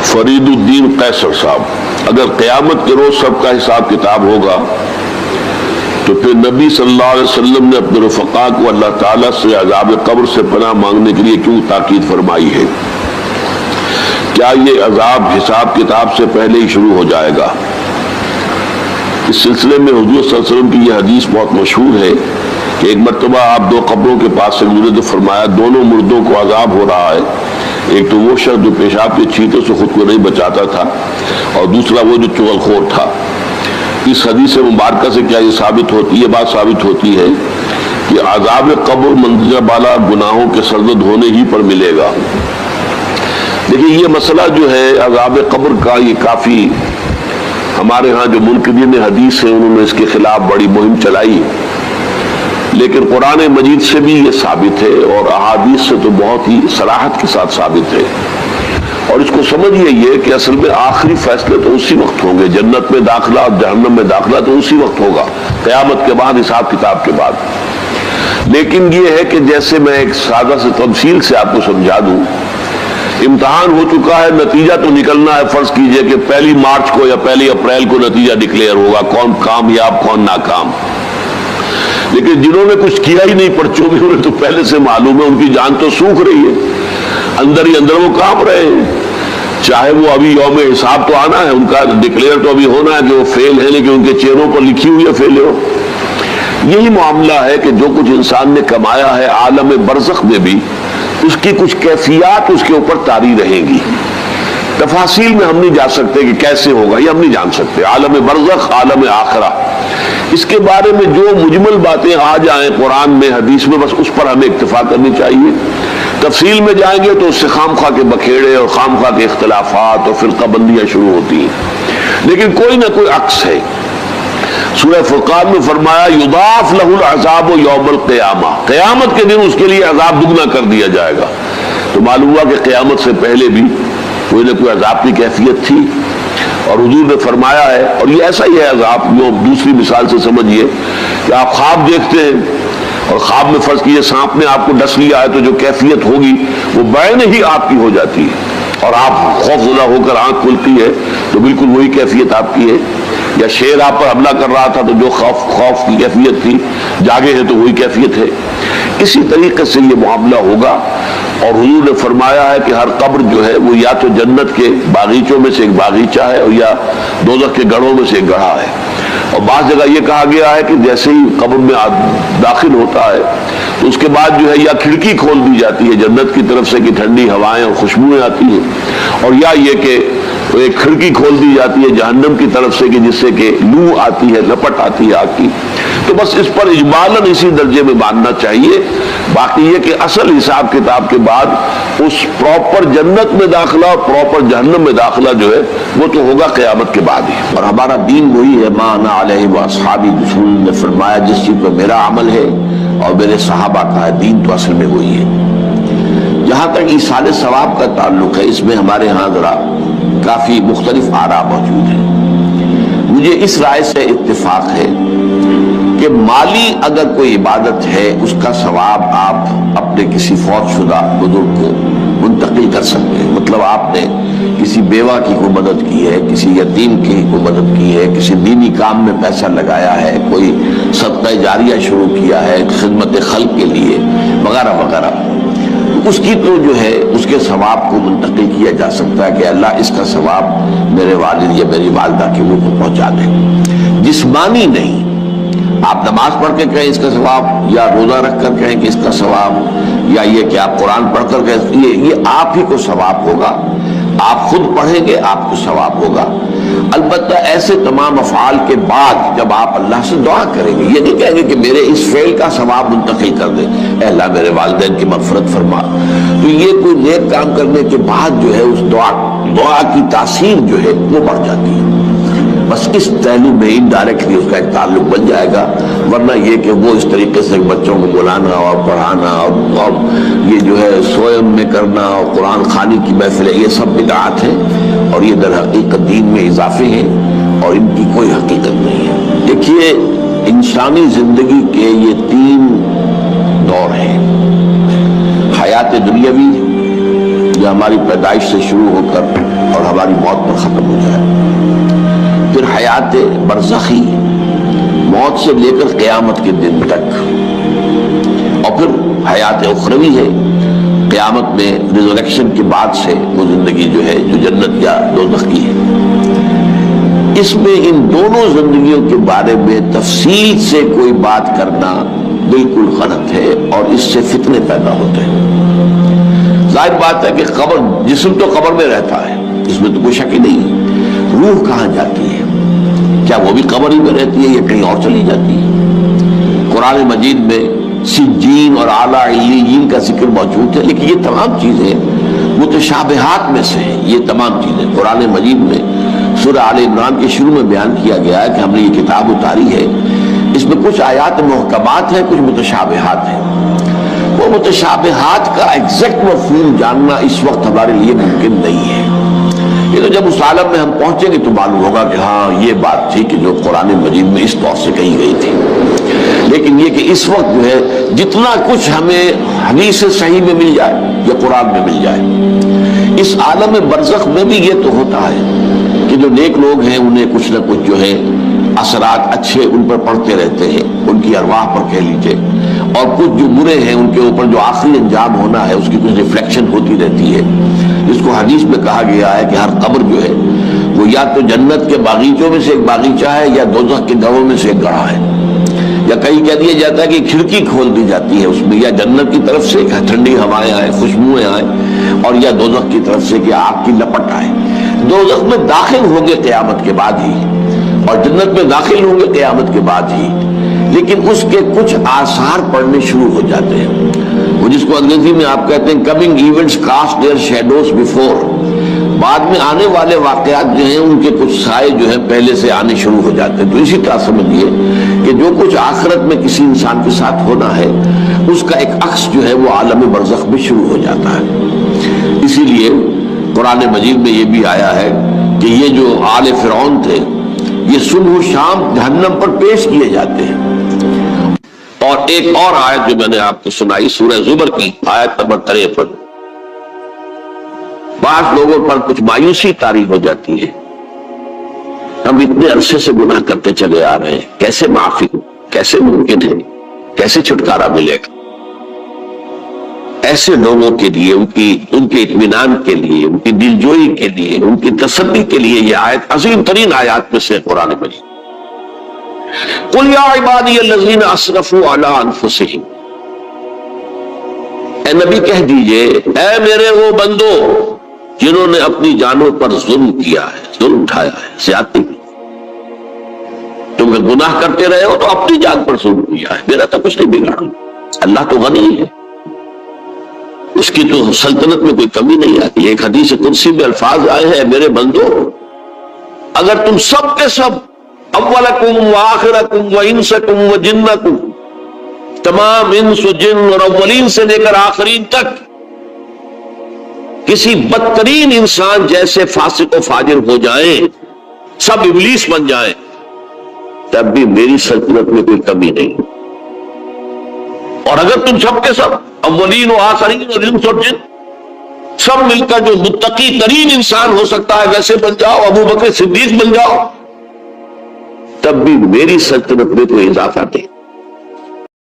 فرید الدین قیصر صاحب، اگر قیامت کے روز سب کا حساب کتاب ہوگا تو پھر نبی صلی اللہ علیہ وسلم نے اپنے رفقا کو اللہ تعالیٰ سے عذاب قبر سے پناہ مانگنے کے لیے کیوں تاکید فرمائی ہے؟ کیا یہ عذاب حساب کتاب سے پہلے ہی شروع ہو جائے گا؟ اس سلسلے میں حضور صلی اللہ علیہ وسلم کی یہ حدیث بہت مشہور ہے کہ ایک مرتبہ آپ دو قبروں کے پاس سے گزرے تو فرمایا دونوں مردوں کو عذاب ہو رہا ہے، ایک تو وہ شخص جو پیشاب کے چھینٹوں سے خود کو نہیں بچاتا تھا اور دوسرا وہ جو چغل خور تھا۔ اس حدیث مبارکہ سے کیا یہ ثابت ہوتی ہے؟ بات ثابت ہوتی ہے کہ عذاب قبر مندرجہ بالا گناہوں کے سرزد ہونے ہی پر ملے گا۔ دیکھیے یہ مسئلہ جو ہے عذاب قبر کا، یہ کافی ہمارے ہاں جو منکرین حدیث ہیں انہوں نے اس کے خلاف بڑی مہم چلائی، لیکن قرآن مجید سے بھی یہ ثابت ہے اور احادیث سے تو بہت ہی صراحت کے ساتھ ثابت ہے۔ اور اس کو سمجھیے یہ کہ اصل میں آخری فیصلے تو اسی وقت ہوں گے، جنت میں داخلہ اور جہنم میں داخلہ تو اسی وقت ہوگا، قیامت کے بعد، حساب کتاب کے بعد۔ لیکن یہ ہے کہ جیسے میں ایک سادہ سے تفصیل سے آپ کو سمجھا دوں، امتحان ہو چکا ہے، نتیجہ تو نکلنا ہے۔ فرض کیجئے کہ 1 مارچ کو یا 1 اپریل کو نتیجہ ڈکلیئر ہوگا، کون کامیاب کون ناکام۔ لیکن جنہوں نے کچھ کیا ہی نہیں پرچوں میں، انہیں تو پہلے سے معلوم ہے، ان کی جان تو سوکھ رہی ہے، اندر ہی اندر وہ کانپ رہے ہیں۔ چاہے وہ ابھی یوم حساب تو آنا ہے، ان کا ڈکلیئر تو ابھی ہونا ہے کہ وہ فیل ہے، لیکن ان کے چہروں پر لکھی ہوئی ہے فیل ہو۔ یہی معاملہ ہے کہ جو کچھ انسان نے کمایا ہے عالم برزخ میں بھی اس کی کچھ کیفیات اس کے اوپر طاری رہیں گی۔ تفاصیل میں ہم نہیں جا سکتے کہ کیسے ہوگا، یہ ہم نہیں جان سکتے۔ عالم برزخ، عالم آخرہ، اس کے بارے میں جو مجمل باتیں آ جائیں قرآن میں حدیث میں، بس اس پر ہمیں اکتفا کرنی چاہیے۔ تفصیل میں جائیں گے تو اس سے خام خواہ کے بکھیڑے اور خام خواہ کے اختلافات اور فرقہ بندیاں شروع ہوتی ہیں، لیکن کوئی نہ کوئی عکس ہے۔ سورہ فرقان میں فرمایا یضاعف لہ العذاب یوم القیامہ، قیامت کے دن اس کے لیے عذاب دگنا کر دیا جائے گا۔ تو معلوم ہوا کہ قیامت سے پہلے بھی کوئی نہ کوئی عذاب کی کیفیت تھی، اور حضور نے فرمایا ہے، اور یہ ایسا ہی ہے عذاب جو دوسری مثال سے سمجھیے کہ آپ خواب دیکھتے ہیں اور خواب میں فرض کیجیے سانپ نے آپ کو ڈس لیا ہے، تو جو کیفیت ہوگی وہ بعین ہی آپ کی ہو جاتی ہے، اور آپ خوف زدہ ہو کر آنکھ کھلتی ہے تو بالکل وہی کیفیت آپ کی ہے۔ یا شیر آپ پر حملہ کر رہا تھا تو جو خوف کی کیفیت تھی، جاگے ہیں تو وہی کیفیت ہے۔ اسی طریقے سے یہ معاملہ ہوگا، اور حضور نے فرمایا ہے کہ ہر قبر جو ہے وہ یا تو جنت کے باغیچوں میں سے ایک باغیچہ ہے اور یا دوزخ کے گڑھوں میں سے ایک گڑھا ہے۔ اور بعض جگہ یہ کہا گیا ہے کہ جیسے ہی قبر میں داخل ہوتا ہے تو اس کے بعد جو ہے یا کھڑکی کھول دی جاتی ہے جنت کی طرف سے کہ ٹھنڈی ہوائیں اور خوشبوئیں آتی ہیں، اور یا یہ کہ ایک کھڑکی کھول دی جاتی ہے جہنم کی طرف سے کہ جس سے کہ لو آتی ہے، لپٹ آتی ہے آگ کی۔ تو بس اس پر اجمالاً اسی درجے میں ماننا چاہیے۔ باقی یہ کہ اصل حساب کتاب کے بعد اس پراپر جنت میں داخلہ اور پراپر جہنم میں داخلہ جو ہے وہ تو ہوگا قیامت کے بعد ہی۔ اور ہمارا دین وہی ہے، ما انا علیہ واصحابی، رسول نے فرمایا جس چیز پہ میرا عمل ہے اور میرے صحابہ کا ہے، دین تو اصل میں وہی ہے۔ جہاں تک ایصال ثواب کا تعلق ہے، اس میں ہمارے ہاں ذرا کافی مختلف آراء موجود ہیں۔ مجھے اس رائے سے اتفاق ہے کہ مالی اگر کوئی عبادت ہے اس کا ثواب آپ اپنے کسی فوت شدہ بزرگ کو منتقل کر سکتے ہیں۔ مطلب آپ نے کسی بیوہ کی کوئی مدد کی ہے، کسی یتیم کی کوئی مدد کی ہے، کسی دینی کام میں پیسہ لگایا ہے، کوئی صدقہ جاریہ شروع کیا ہے خدمت خلق کے لیے وغیرہ وغیرہ، اس کی تو جو ہے اس کے ثواب کو منتقل کیا جا سکتا ہے کہ اللہ اس کا ثواب میرے والد یا میری والدہ کی روح کو پہنچا دے۔ جسمانی نہیں، آپ نماز پڑھ کے کہیں اس کا ثواب، یا روزہ رکھ کر کہیں کہ اس کا ثواب، یا یہ کہ آپ قرآن پڑھ کر کہیں، یہ آپ ہی کو ثواب ہوگا، آپ خود پڑھیں گے آپ کو ثواب ہوگا۔ البتہ ایسے تمام افعال کے بعد جب آپ اللہ سے دعا کریں گے، یہ نہیں کہیں گے کہ میرے اس فعل کا ثواب منتقل کر دے، اے اللہ میرے والدین کی مغفرت فرما، تو یہ کوئی نیک کام کرنے کے بعد جو ہے اس دعا کی تاثیر جو ہے وہ بڑھ جاتی ہے۔ بس اس پہلو میں انڈائریکٹلی اس کا ایک تعلق بن جائے گا، ورنہ یہ کہ وہ اس طریقے سے بچوں کو بلانا اور پڑھانا اور یہ جو ہے سوئم میں کرنا اور قرآن خوانی کی محفلیں، یہ سب بدعات ہیں اور یہ در حقیقت دین میں اضافے ہیں اور ان کی کوئی حقیقت نہیں ہے۔ دیکھیے انسانی زندگی کے یہ 3 دور ہیں، حیات دنیاوی جو ہماری پیدائش سے شروع ہو کر اور ہماری حیات برزخی، موت سے لے کر قیامت کے دن تک، اور پھر حیات اخروی ہے، قیامت میں ریزریکشن کے بعد سے وہ زندگی جو ہے جو جنت یا دوزخ کی ہے۔ اس میں ان دونوں زندگیوں کے بارے میں تفصیل سے کوئی بات کرنا بالکل غلط ہے، اور اس سے فتنے پیدا ہوتے ہیں۔ ظاہر بات ہے کہ قبر، جسم تو قبر میں رہتا ہے، اس میں تو کوئی شک ہی نہیں ہے، روح کہاں جاتی ہے؟ کیا وہ بھی قبر ہی میں رہتی ہے یا کہیں اور چلی جاتی ہے؟ قرآن مجید میں سجین اور اعلیٰ علیین کا ذکر موجود ہے، لیکن یہ تمام چیزیں متشابہات میں سے ہیں۔ یہ تمام چیزیں قرآن مجید میں سورہ آل عمران کے شروع میں بیان کیا گیا ہے کہ ہم نے یہ کتاب اتاری ہے، اس میں کچھ آیات محکمات ہیں، کچھ متشابہات ہیں۔ وہ متشابہات کا ایگزیکٹ مفہوم جاننا اس وقت ہمارے لیے ممکن نہیں ہے۔ یہ تو جب اس عالم میں ہم پہنچیں گے تو معلوم ہوگا کہ ہاں یہ بات تھی کہ جو قرآن مجید میں اس طور سے کہی گئی تھی۔ لیکن یہ کہ اس وقت جو ہے جتنا کچھ ہمیں حدیث صحیح میں مل جائے یا قرآن میں مل جائے، اس عالم برزخ میں بھی یہ تو ہوتا ہے کہ جو نیک لوگ ہیں انہیں کچھ نہ کچھ جو ہے اثرات اچھے ان پر پڑتے رہتے ہیں، ان کی ارواح پر کہہ لیجیے، اور کچھ جو برے ہیں ان کے اوپر جو آخری انجام ہونا ہے اس کی کچھ ریفلیکشن ہوتی رہتی ہے، جس کو حدیث میں کہا گیا ہے کہ ہر قبر جو ہے وہ یا تو جنت کے باغیچوں میں سے ایک باغیچہ ہے یا دوزخ کے گڑھوں میں سے ایک گڑھا ہے، یا کہیں کہہ دیا جاتا ہے کہ کھڑکی کھول دی جاتی ہے اس میں، یا جنت کی طرف سے ٹھنڈی ہوائیں آئیں، خوشبوئیں آئیں، اور یا دوزخ کی طرف سے کہ آگ کی لپٹ آئے۔ دوزخ میں داخل ہوں گے قیامت کے بعد ہی، اور جنت میں داخل ہوں گے قیامت کے بعد ہی، لیکن اس کے کچھ آثار پڑنے شروع ہو جاتے ہیں، وہ جس کو انگریزی میں آپ کہتے ہیں coming events cast their shadows before, بعد میں آنے والے واقعات جو ہیں ان کے کچھ سائے جو ہیں پہلے سے آنے شروع ہو جاتے ہیں۔ تو اسی طرح سمجھیے کہ جو کچھ آخرت میں کسی انسان کے ساتھ ہونا ہے اس کا ایک عکس جو ہے وہ عالم برزخ میں شروع ہو جاتا ہے۔ اسی لیے قرآن مجید میں یہ بھی آیا ہے کہ یہ جو آل فرعون تھے یہ صبح و شام جہنم پر پیش کیے جاتے ہیں۔ اور ایک اور آیت جو میں نے آپ کو سنائی سورہ زمر کی آیت نمبر 53، بعض لوگوں پر کچھ مایوسی طاری ہو جاتی ہے، ہم اتنے عرصے سے گناہ کرتے چلے آ رہے ہیں، کیسے معافی، کیسے ممکن ہے، کیسے چھٹکارا ملے گا؟ ایسے لوگوں کے لیے ان کے اطمینان کے لیے، ان کی دلجوئی کے لیے، ان کی تسلی کے لیے یہ آیت عظیم ترین آیات میں سے قرآن مجید۔ قل یا عبادی الذین اسرفوا علی انفسہم، اے نبی کہہ دیجئے اے میرے وہ بندو جنہوں نے اپنی جانوں پر ظلم کیا ہے، ظلم اٹھایا ہے، زیادتی کی، تم گناہ کرتے رہے ہو تو اپنی جان پر ظلم کیا ہے، میرا تو کچھ نہیں بگاڑا، اللہ تو غنی ہے، اس کی تو سلطنت میں کوئی کمی نہیں آتی۔ ایک حدیث قدسی میں الفاظ آئے ہیں میرے بندو اگر تم سب کے سب اولکم و آخرکم و انسکم و جنکم، تمام انس و جن اور اولین سے لے کر آخرین تک کسی بدترین انسان جیسے فاسق و فاجر ہو جائیں، سب ابلیس بن جائیں، تب بھی میری سلطنت میں کوئی کمی نہیں۔ اور اگر تم سب کے سب اولین و آخرین اور انس اور جن سب مل کر جو متقی ترین انسان ہو سکتا ہے ویسے بن جاؤ، ابو بکر صدیق بن جاؤ، تب بھی میری سلطنت میں کوئی اضافہ نہیں۔